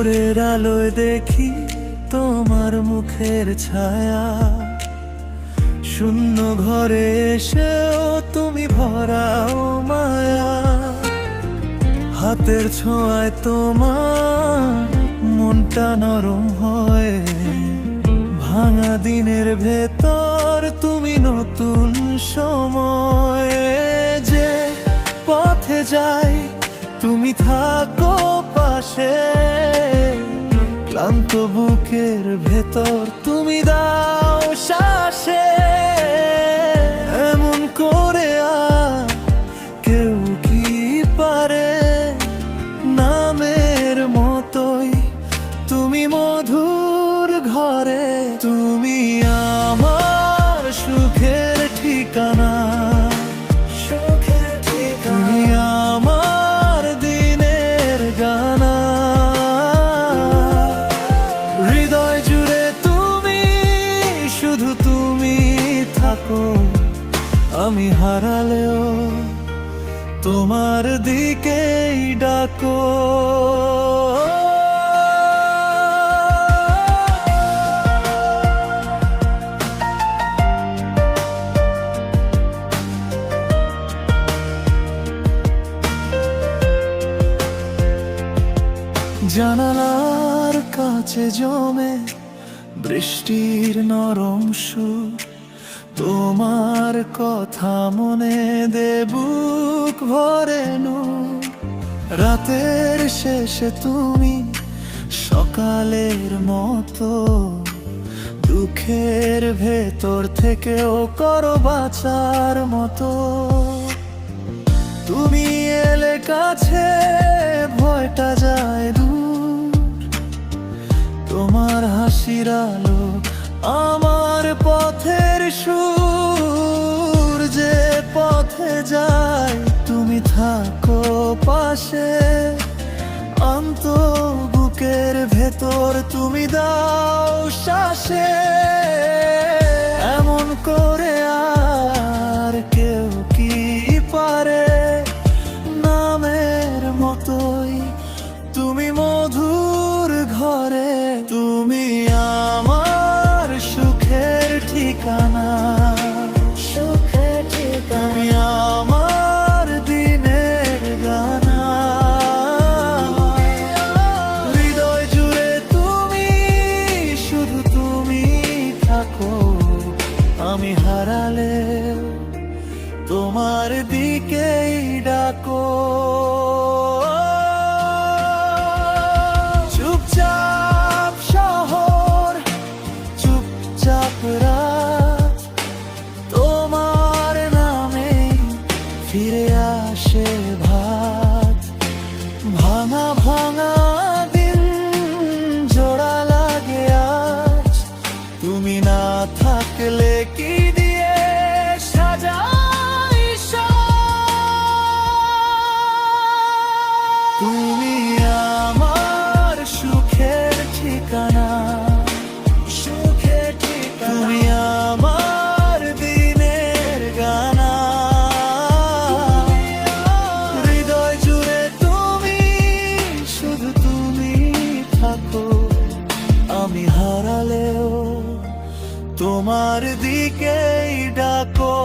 ভোরের আলোয় দেখি তোমার মুখের ছায়া, শূন্য ঘরে এসেও তুমি ভরাও মায়া। হাতের ছোঁয়ায় তোমার মনটা নরম হয়, ভাঙা দিনের ভেতর তুমি নতুন সময়। যে পথে যাই তুমি থাকো পাশে, ক্লান্ত বুকের ভেতর তুমি দাও শ্বাসে। এমন করে আর কেউ কি পারে, নামের মতোই তুমি মধুর ঘরে। তুমি আমার সুখের ঠিকানা, তুমি আমার দিনের গানা। হৃদয় জুড়ে তুমি, শুধু তুমি থাকো। আমি হারালেও তোমার দিকেই ডাকো। জানালার কাছে জমে বৃষ্টির নরম সুর, তোমার কথা মনে দে বুক ভরে নূর। রাতের শেষে তুমি সকালের মতো, দুঃখের ভেতর থেকেও করো বাঁচার মতো। তুমি এলে কাছে ভয়টা যায় দূর, তোমার হাসির আলো আমার পথের সুর। যে পথে যাই তুমি থাকো পাশে, অন্ত বুকের ভেতর তুমি দাও শ্বাসে। এমন করে আর কেউ কি পারে, নামের মতোই তুমি মধুর ঘরে। তুমি আমার সুখের ঠিকানা, তুমি আমার দিনের গানা। হৃদয় জুড়ে তুমি, শুধু তুমি থাকো। আমি হারালে তোমার দিকেই ডাকো। চুপচাপ শহর, চুপচাপ রাত, তোমার নামে ফিরে আসে ভাত। ভাঙা ভাঙা দিন জোড়া লাগে আজ, তুমি না থাকলে কি দিয়ে সাজাই সাজ। তুমি আমার সুখের ঠিকানা, তুমি আমার দিনের গানা। হৃদয় জুড়ে তুমি, শুধু তুমি থাকো। আমি হারালেও তোমার দিকেই ডাকো।